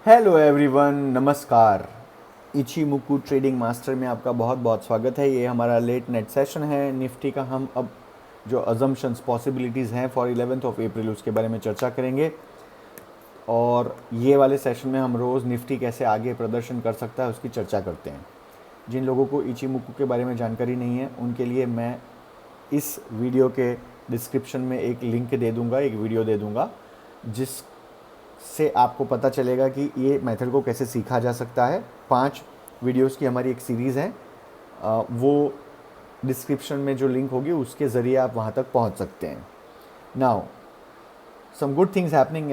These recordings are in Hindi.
हेलो एवरीवन, नमस्कार। इचीमुकू ट्रेडिंग मास्टर में आपका बहुत बहुत स्वागत है। ये हमारा लेट नाइट सेशन है निफ्टी का। हम अब जो अजम्पशंस पॉसिबिलिटीज़ हैं फॉर 11th ऑफ अप्रैल उसके बारे में चर्चा करेंगे। और ये वाले सेशन में हम रोज़ निफ्टी कैसे आगे प्रदर्शन कर सकता है उसकी चर्चा करते हैं। जिन लोगों को इचीमुकू के बारे में जानकारी नहीं है उनके लिए मैं इस वीडियो के डिस्क्रिप्शन में एक लिंक दे दूँगा, एक वीडियो दे दूँगा जिससे आपको पता चलेगा कि ये मेथड को कैसे सीखा जा सकता है। 5 वीडियोस की हमारी एक सीरीज़ है, वो डिस्क्रिप्शन में जो लिंक होगी उसके ज़रिए आप वहाँ तक पहुँच सकते हैं। Now some good things happening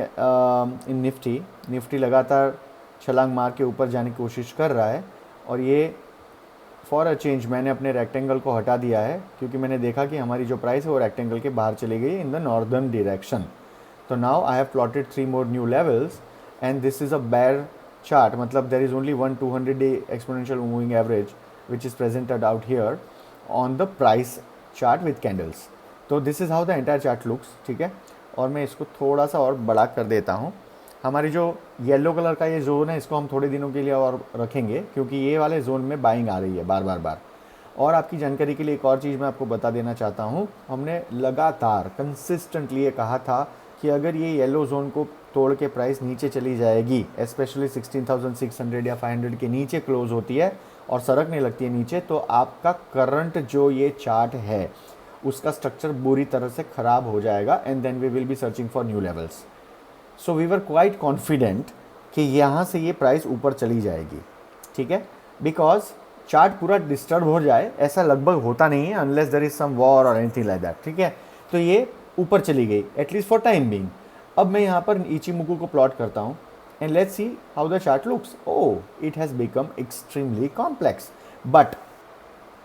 in Nifty लगातार छलांग मार के ऊपर जाने की कोशिश कर रहा है। और ये फॉर अ चेंज मैंने अपने रेक्टेंगल को हटा दिया है क्योंकि मैंने देखा कि हमारी जो प्राइस है वो रेक्टेंगल के बाहर चली गई इन द नॉर्दर्न डायरेक्शन। तो now I have plotted 3 more new levels and this is a bear chart, मतलब there is only one 200-day exponential moving average which is presented out here on the price chart with candles. तो this is how the entire chart looks, ठीक है। और मैं इसको थोड़ा सा और बड़ा कर देता हूँ। हमारी जो येलो कलर का ये जोन है इसको हम थोड़े दिनों के लिए और रखेंगे क्योंकि ये वाले जोन में बाइंग आ रही है बार। और आपकी जानकारी के लिए एक और चीज़ मैं आपको बता देना चाहता हूँ। हमने लगातार कंसिस्टेंटली ये कहा था कि अगर ये येलो जोन को तोड़ के प्राइस नीचे चली जाएगी, स्पेशली 16,600 या 500 के नीचे क्लोज होती है और सरकने लगती है नीचे, तो आपका करंट जो ये चार्ट है उसका स्ट्रक्चर बुरी तरह से ख़राब हो जाएगा and then we will be searching for new levels. So we were quite confident कि यहाँ से ये प्राइस ऊपर चली जाएगी, ठीक है। बिकॉज चार्ट पूरा डिस्टर्ब हो जाए ऐसा लगभग होता नहीं है unless there is some war और एनीथिंग लाइक दैट, ठीक है। तो ये ऊपर चली गई एटलीस्ट फॉर टाइम बीइंग। अब मैं यहाँ पर इचीमुकू को प्लॉट करता हूँ and let's see how the chart looks. Oh, it has become extremely complex, but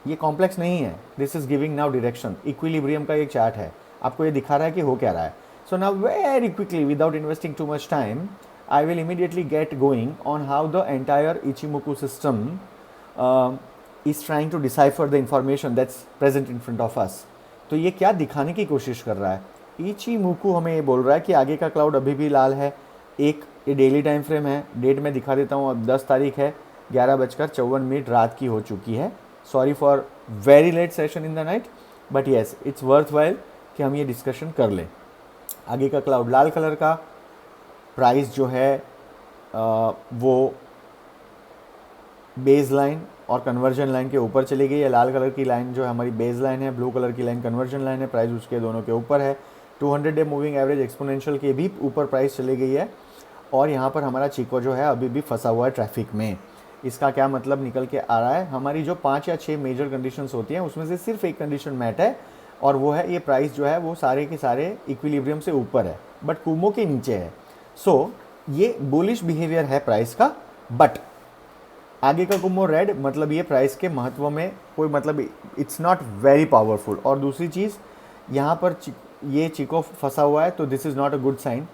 ये कॉम्प्लेक्स नहीं है। This is giving now direction. Equilibrium का एक चार्ट है, आपको ये दिखा रहा है कि हो क्या रहा है। So now very quickly without investing too much time I will immediately get going on how the entire Ichimoku system is trying to decipher the information that's present in front of us. तो ये क्या दिखाने की कोशिश कर रहा है? इचीमुकू हमें ये बोल रहा है कि आगे का क्लाउड अभी भी लाल है। एक ये डेली टाइम फ्रेम है, डेट में दिखा देता हूँ। अब 10 तारीख है, 11:54 रात की हो चुकी है। Sorry for very late session in the night, but yes it's worth while कि हम ये डिस्कशन कर लें। आगे का क्लाउड लाल कलर का, प्राइस जो है वो बेस लाइन और कन्वर्जन लाइन के ऊपर चली गई है। लाल कलर की लाइन जो है हमारी बेस लाइन है, ब्लू कलर की लाइन कन्वर्जन लाइन है। प्राइस उसके दोनों के ऊपर है। 200-day मूविंग एवरेज एक्सपोनेंशियल के भी ऊपर प्राइस चली गई है। और यहाँ पर हमारा चीको जो है अभी भी फंसा हुआ है ट्रैफिक में। इसका क्या मतलब निकल के आ रहा है? हमारी जो 5 या 6 मेजर कंडीशंस होती हैं उसमें से सिर्फ एक कंडीशन मैट है और वो है ये प्राइस जो है वो सारे के सारे इक्विलिब्रियम से ऊपर है बट कुमो के नीचे है। सो ये बुलिश बिहेवियर है प्राइस का, बट आगे का कुमो रेड, मतलब ये प्राइस के महत्व में कोई मतलब इट्स नॉट वेरी पावरफुल। और दूसरी चीज़ यहाँ पर ये चिको फंसा हुआ है तो this is not a good sign.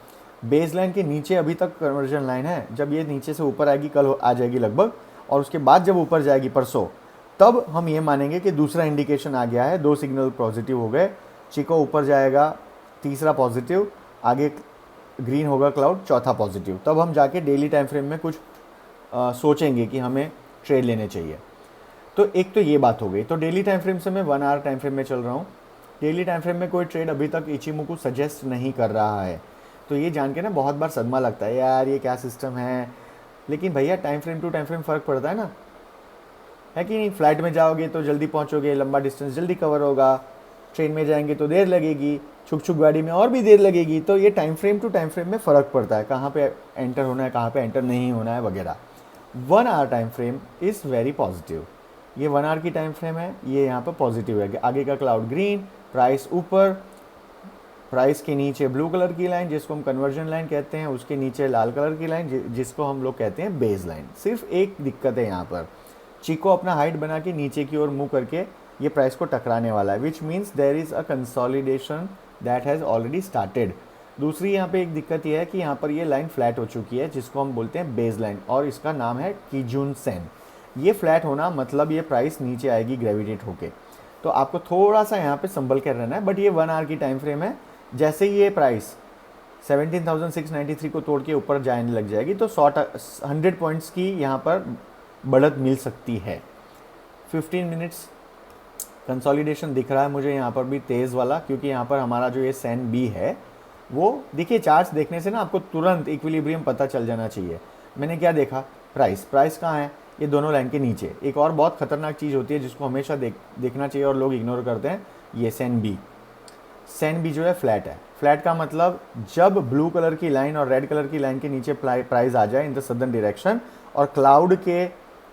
Base line के नीचे अभी तक कन्वर्जन लाइन है। जब ये नीचे से ऊपर आएगी, कल आ जाएगी लगभग, और उसके बाद जब ऊपर जाएगी परसों, तब हम ये मानेंगे कि दूसरा इंडिकेशन आ गया है। 2 सिग्नल पॉजिटिव हो गए, चिको ऊपर जाएगा, तीसरा पॉजिटिव, आगे ग्रीन होगा क्लाउड, चौथा पॉजिटिव। तब हम जाके डेली टाइम फ्रेम में कुछ सोचेंगे कि हमें ट्रेड लेने चाहिए। तो एक तो ये बात हो गई। तो डेली टाइम फ्रेम से मैं 1 आवर टाइम फ्रेम में चल रहा हूँ। डेली टाइम फ्रेम में कोई ट्रेड अभी तक इचीमुकू सजेस्ट नहीं कर रहा है। तो ये जान के ना बहुत बार सदमा लगता है, यार ये क्या सिस्टम है। लेकिन भैया time frame to time frame फ़र्क पड़ता है ना, है कि नहीं। फ्लाइट में जाओगे तो जल्दी पहुँचोगे, लंबा डिस्टेंस जल्दी कवर होगा। ट्रेन में जाएंगे तो देर लगेगी, छुक गाड़ी में और भी देर लगेगी। तो ये time frame to time frame में फ़र्क पड़ता है, कहाँ पे एंटर होना है, कहाँ पे एंटर नहीं होना है वगैरह। 1 hour time frame is very positive. ये 1 आवर की टाइम फ्रेम है, ये यहाँ पर पॉजिटिव है। आगे का क्लाउड ग्रीन, प्राइस ऊपर, प्राइस के नीचे ब्लू कलर की लाइन जिसको हम कन्वर्जन लाइन कहते हैं, उसके नीचे लाल कलर की लाइन जिसको हम लोग कहते हैं बेस लाइन। सिर्फ एक दिक्कत है यहाँ पर, चिको अपना हाइट बना के नीचे की ओर मुँह करके ये प्राइस को टकराने वाला है, which means there is a consolidation that has already started. दूसरी यहाँ पे एक दिक्कत ये है कि यहाँ पर ये लाइन फ्लैट हो चुकी है जिसको हम बोलते हैं बेस लाइन, और इसका नाम है कीजुन सेन। ये फ्लैट होना मतलब ये प्राइस नीचे आएगी ग्रेविटेट होके। तो आपको थोड़ा सा यहाँ पे संभल कर रहना है। बट ये 1 आवर की टाइम फ्रेम है। जैसे ही ये प्राइस 17,693 को तोड़ के ऊपर जाने लग जाएगी, तो 100 पॉइंट्स की यहाँ पर बढ़त मिल सकती है। 15 मिनट्स कंसोलिडेशन दिख रहा है मुझे यहाँ पर भी तेज़ वाला, क्योंकि यहाँ पर हमारा जो ये सेन बी है वो देखिए, चार्ट्स देखने से ना आपको तुरंत इक्विलिब्रियम पता चल जाना चाहिए। मैंने क्या देखा, प्राइस कहाँ है, ये दोनों लाइन के नीचे। एक और बहुत खतरनाक चीज़ होती है जिसको हमेशा देखना चाहिए और लोग इग्नोर करते हैं, ये सेन बी जो है फ्लैट है। फ्लैट का मतलब जब ब्लू कलर की लाइन और रेड कलर की लाइन के नीचे प्राइस आ जाए इन द सदर्न डायरेक्शन और क्लाउड के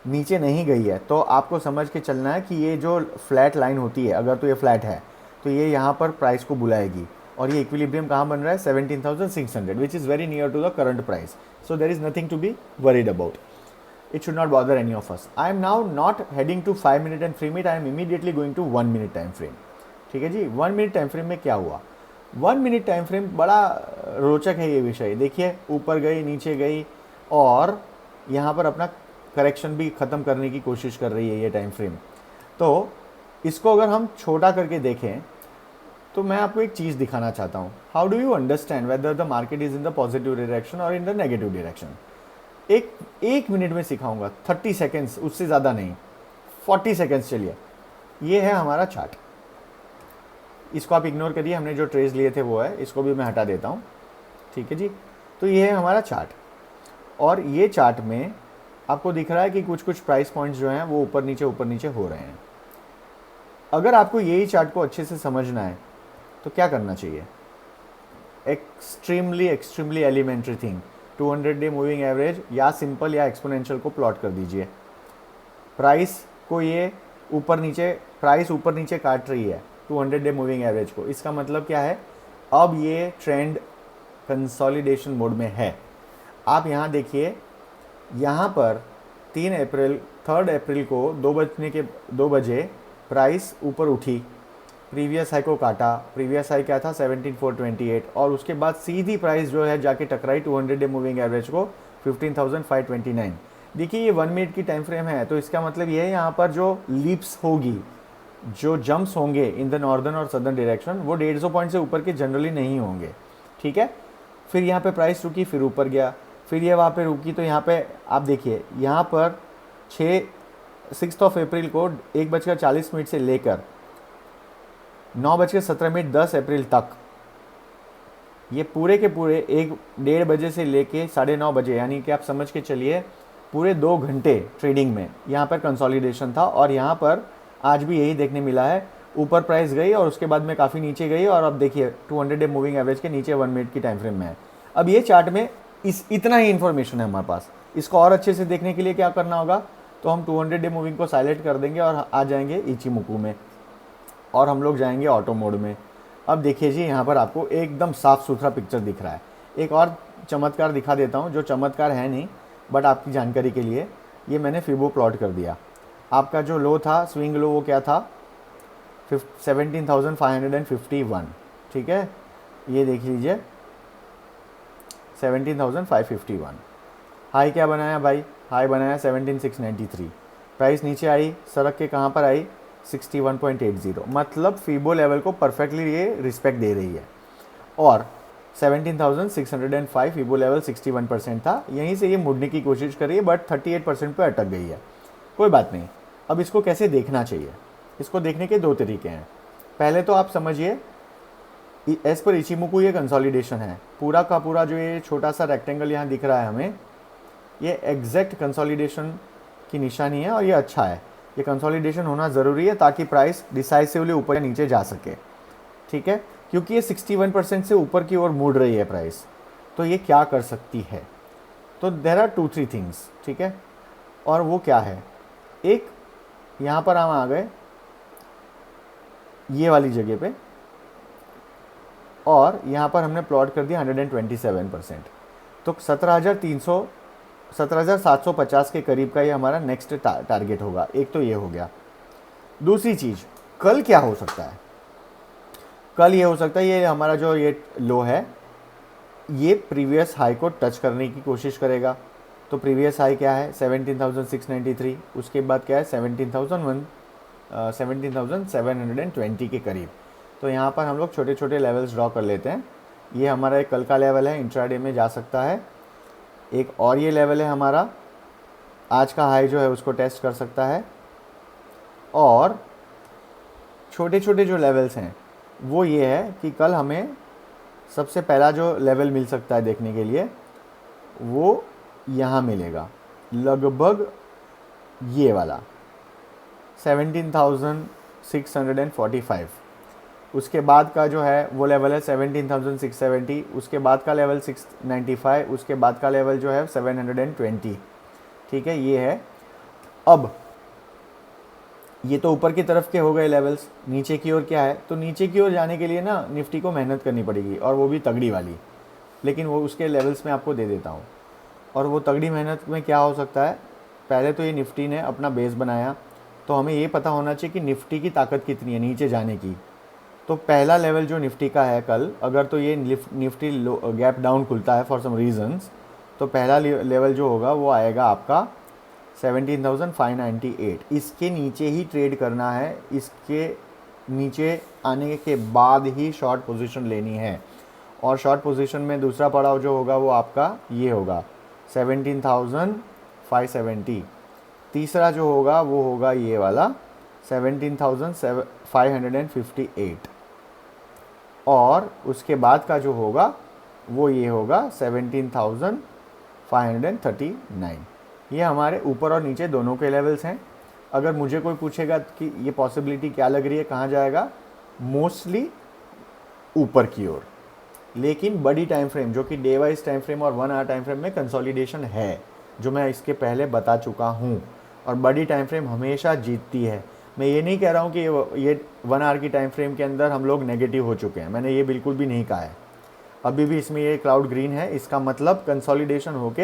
नीचे नहीं गई है, तो आपको समझ के चलना है कि ये जो फ्लैट लाइन होती है, अगर तो ये फ्लैट है तो ये यहाँ पर प्राइस को बुलाएगी। और ये इक्विलिब्रियम कहाँ बन रहा है, 17,600, which is very near to the current price. So there is nothing to be worried about. It should not bother any of us. I am now not heading to 5 minute and 3 minute. I am immediately going to 1 minute time frame. ठीक है जी, 1 मिनट टाइम फ्रेम में क्या हुआ। 1 मिनट टाइम फ्रेम बड़ा रोचक है ये विषय। देखिए, ऊपर गई, नीचे गई और यहाँ पर अपना करेक्शन भी ख़त्म करने की कोशिश कर रही है ये टाइम फ्रेम। तो इसको अगर हम छोटा करके देखें तो मैं आपको एक चीज़ दिखाना चाहता हूँ। How do you understand whether the market is in the positive direction और इन द नेगेटिव डायरेक्शन। एक मिनट में सिखाऊंगा, 30 सेकेंड्स, उससे ज़्यादा नहीं, 40 सेकेंड्स। चलिए, ये है हमारा चार्ट। इसको आप इग्नोर करिए, हमने जो ट्रेस लिए थे वो है, इसको भी मैं हटा देता हूँ। ठीक है जी, तो ये है हमारा चार्ट। और ये चार्ट में आपको दिख रहा है कि कुछ प्राइस पॉइंट्स जो हैं वो ऊपर नीचे हो रहे हैं। अगर आपको यही चार्ट को अच्छे से समझना है तो क्या करना चाहिए, extremely elementary thing, 200 day moving average या सिंपल या एक्सपोनेंशियल को प्लॉट कर दीजिए। प्राइस को ये प्राइस ऊपर नीचे काट रही है 200 डे मूविंग एवरेज को। इसका मतलब क्या है, अब ये ट्रेंड कंसोलिडेशन मोड में है। आप यहाँ देखिए, यहाँ पर 3 अप्रैल को 2 बजे प्राइस ऊपर उठी, प्रीवियस हाई को काटा। प्रीवियस हाई क्या था, 17,428, और उसके बाद सीधी प्राइस जो है जाके टकराई 200 डे मूविंग एवरेज को 15,529। देखिए, ये 1 मिनट की टाइम फ्रेम है, तो इसका मतलब ये है यहाँ पर जो लीप्स होगी, जो जंप्स होंगे इन द नॉर्दर्न और सदर्न डायरेक्शन, वो 150 पॉइंट से ऊपर के जनरली नहीं होंगे। ठीक है, फिर यहाँ पे प्राइस रुकी, फिर ऊपर गया, फिर ये वहाँ पे रुकी। तो यहाँ पे आप देखिए, यहाँ पर 6 अप्रैल को 1:40 से लेकर 9:17 10 अप्रैल तक, ये पूरे के पूरे 1-1:30 बजे से लेके 9:30 बजे, यानी कि आप समझ के चलिए पूरे 2 घंटे ट्रेडिंग में यहाँ पर कंसोलिडेशन था। और यहाँ पर आज भी यही देखने मिला है, ऊपर प्राइस गई और उसके बाद में काफ़ी नीचे गई, और अब देखिए 200 डे मूविंग एवरेज के नीचे 1 मिनट की टाइम फ्रेम में है। अब ये चार्ट में इतना ही इन्फॉर्मेशन है हमारे पास। इसको और अच्छे से देखने के लिए क्या करना होगा, तो हम 200 डे मूविंग को साइलेंट कर देंगे और आ जाएंगे इचिमुकू में, और हम लोग जाएंगे ऑटो मोड में। अब देखिए जी, यहाँ पर आपको एकदम साफ़ सुथरा पिक्चर दिख रहा है। एक और चमत्कार दिखा देता हूँ, जो चमत्कार है नहीं बट आपकी जानकारी के लिए। ये मैंने फिबो प्लॉट कर दिया। आपका जो लो था, स्विंग लो, वो क्या था, 17,551। ठीक है, ये देख लीजिए 17,551। हाई क्या बनाया भाई, हाई बनाया 17,693। प्राइस नीचे आई, सड़क के कहाँ पर आई, 61.80। मतलब फीबो लेवल को परफेक्टली ये रिस्पेक्ट दे रही है। और 17,605 फीबो लेवल 61% था, यहीं से ये मुड़ने की कोशिश कर रही है, बट 38% पे अटक गई है। कोई बात नहीं। अब इसको कैसे देखना चाहिए, इसको देखने के 2 तरीके हैं। पहले तो आप समझिए, एज पर इचिमुकू ये कंसोलिडेशन है, पूरा का पूरा जो ये छोटा सा रेक्टेंगल यहाँ दिख रहा है हमें, ये एग्जैक्ट कंसोलिडेशन की निशानी है और ये अच्छा है। ये कंसोलिडेशन होना ज़रूरी है ताकि प्राइस डिसाइसिवली ऊपर या नीचे जा सके। ठीक है, क्योंकि ये 61% से ऊपर की ओर मुड़ रही है प्राइस, तो ये क्या कर सकती है, तो देयर आर 2-3 थिंग्स। ठीक है, और वो क्या है, एक यहाँ पर हम आ गए ये वाली जगह पे, और यहाँ पर हमने प्लॉट कर दिया 127%, तो 17,750 के करीब का ये हमारा नेक्स्ट टारगेट होगा। एक तो ये हो गया। दूसरी चीज़, कल क्या हो सकता है, कल ये हो सकता है ये हमारा जो ये लो है, ये प्रीवियस हाई को टच करने की कोशिश करेगा। तो प्रीवियस हाई क्या है, 17,693। उसके बाद क्या है, 17,720 के करीब। तो यहाँ पर हम लोग छोटे छोटे लेवल्स ड्रॉ कर लेते हैं। ये हमारा एक कल का लेवल है, इंट्राडे में जा सकता है। एक और ये लेवल है हमारा, आज का हाई जो है उसको टेस्ट कर सकता है। और छोटे छोटे जो लेवल्स हैं वो ये है कि कल हमें सबसे पहला जो लेवल मिल सकता है देखने के लिए वो यहाँ मिलेगा, लगभग ये वाला 17,645। उसके बाद का जो है वो लेवल है 17,670, उसके बाद का लेवल 695, उसके बाद का लेवल जो है 720। ठीक है, ये है। अब ये तो ऊपर की तरफ के हो गए लेवल्स। नीचे की ओर क्या है, तो नीचे की ओर जाने के लिए ना निफ्टी को मेहनत करनी पड़ेगी, और वो भी तगड़ी वाली, लेकिन वो उसके लेवल्स में आपको दे देता हूँ। और वो तगड़ी मेहनत में क्या हो सकता है, पहले तो ये निफ्टी ने अपना बेस बनाया, तो हमें ये पता होना चाहिए कि निफ्टी की ताकत कितनी है नीचे जाने की। तो पहला लेवल जो निफ्टी का है कल, अगर तो ये निफ्टी गैप डाउन खुलता है फॉर सम रीजंस, तो पहला लेवल जो होगा वो आएगा आपका 17,598। इसके नीचे ही ट्रेड करना है, इसके नीचे आने के बाद ही शॉर्ट पोजीशन लेनी है। और शॉर्ट पोजीशन में दूसरा पड़ाव जो होगा वो आपका ये होगा 17,570। तीसरा जो होगा वो होगा ये वाला 17,558। और उसके बाद का जो होगा वो ये होगा 17,539। ये हमारे ऊपर और नीचे दोनों के लेवल्स हैं। अगर मुझे कोई पूछेगा कि ये पॉसिबिलिटी क्या लग रही है, कहाँ जाएगा, मोस्टली ऊपर की ओर। लेकिन बड़ी टाइम फ्रेम जो कि डे वाइज टाइम फ्रेम और 1 आवर टाइम फ्रेम में कंसोलिडेशन है, जो मैं इसके पहले बता चुका हूँ। और बड़ी टाइम फ्रेम हमेशा जीतती है। मैं ये नहीं कह रहा हूँ कि ये 1 आवर की टाइम फ्रेम के अंदर हम लोग नेगेटिव हो चुके हैं, मैंने ये बिल्कुल भी नहीं कहा है। अभी भी इसमें ये क्लाउड ग्रीन है, इसका मतलब कंसोलिडेशन होके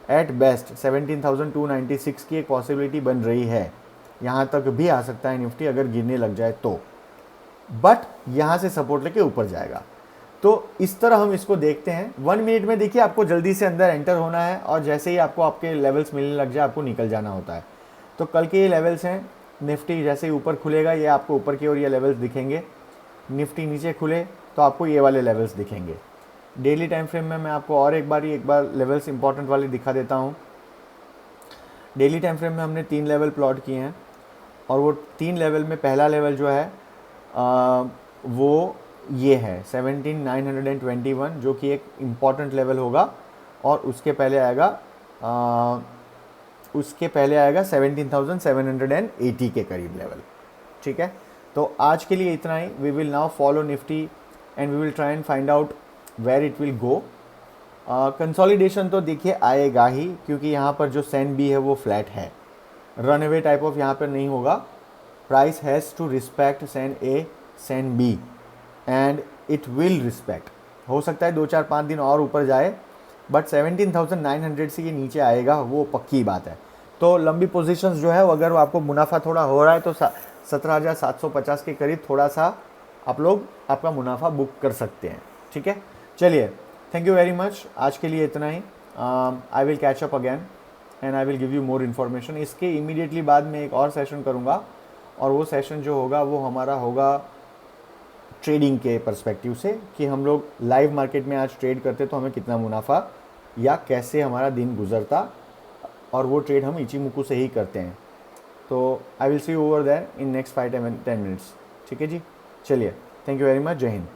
एट बेस्ट 17,296 की एक पॉसिबिलिटी बन रही है। यहाँ तक भी आ सकता है निफ्टी अगर गिरने लग जाए तो, बट यहाँ से सपोर्ट लेके ऊपर जाएगा। तो इस तरह हम इसको देखते हैं। 1 मिनट में देखिए आपको जल्दी से अंदर एंटर होना है, और जैसे ही आपको आपके लेवल्स मिलने लग जाए आपको निकल जाना होता है। तो कल के ये लेवल्स हैं, निफ्टी जैसे ही ऊपर खुलेगा ये आपको ऊपर की ओर ये लेवल्स दिखेंगे, निफ्टी नीचे खुले तो आपको ये वाले लेवल्स दिखेंगे। डेली टाइम फ्रेम में मैं आपको और एक बार लेवल्स इंपॉर्टेंट वाले दिखा देता हूँ। डेली टाइम फ्रेम में हमने 3 लेवल प्लॉट किए हैं, और वो 3 लेवल में पहला लेवल जो है वो ये है 17,921, जो कि एक इम्पॉर्टेंट लेवल होगा। और उसके पहले आएगा 17,780 के करीब लेवल। ठीक है, तो आज के लिए इतना ही। We will now follow Nifty and we will try and find out where it will go. Consolidation तो देखिए आएगा ही, क्योंकि यहाँ पर जो सेन बी है वो फ्लैट है, रन अवे टाइप ऑफ यहाँ पर नहीं होगा। Price has to respect sen A sen B and it will respect. हो सकता है 2-4-5 दिन और ऊपर जाए, बट 17,900 से ये नीचे आएगा, वो पक्की बात है। तो लंबी पोजीशंस जो है, अगर आपको मुनाफा थोड़ा हो रहा है तो 17,750 के करीब थोड़ा सा आप लोग आपका मुनाफा बुक कर सकते हैं। ठीक है, चलिए, थैंक यू वेरी मच। आज के लिए इतना ही। I will catch up again and I will give you more information. इसके इमीडिएटली बाद में एक और सेशन करूँगा, और वो सेशन जो होगा वो हमारा होगा ट्रेडिंग के पर्सपेक्टिव से, कि हम लोग लाइव मार्केट में आज ट्रेड करते तो हमें कितना मुनाफा या कैसे हमारा दिन गुजरता, और वो ट्रेड हम इचिमुकू से ही करते हैं। तो I will see you over there in next 5-10 minutes. ठीक है जी, चलिए, थैंक यू वेरी मच, जय हिंद।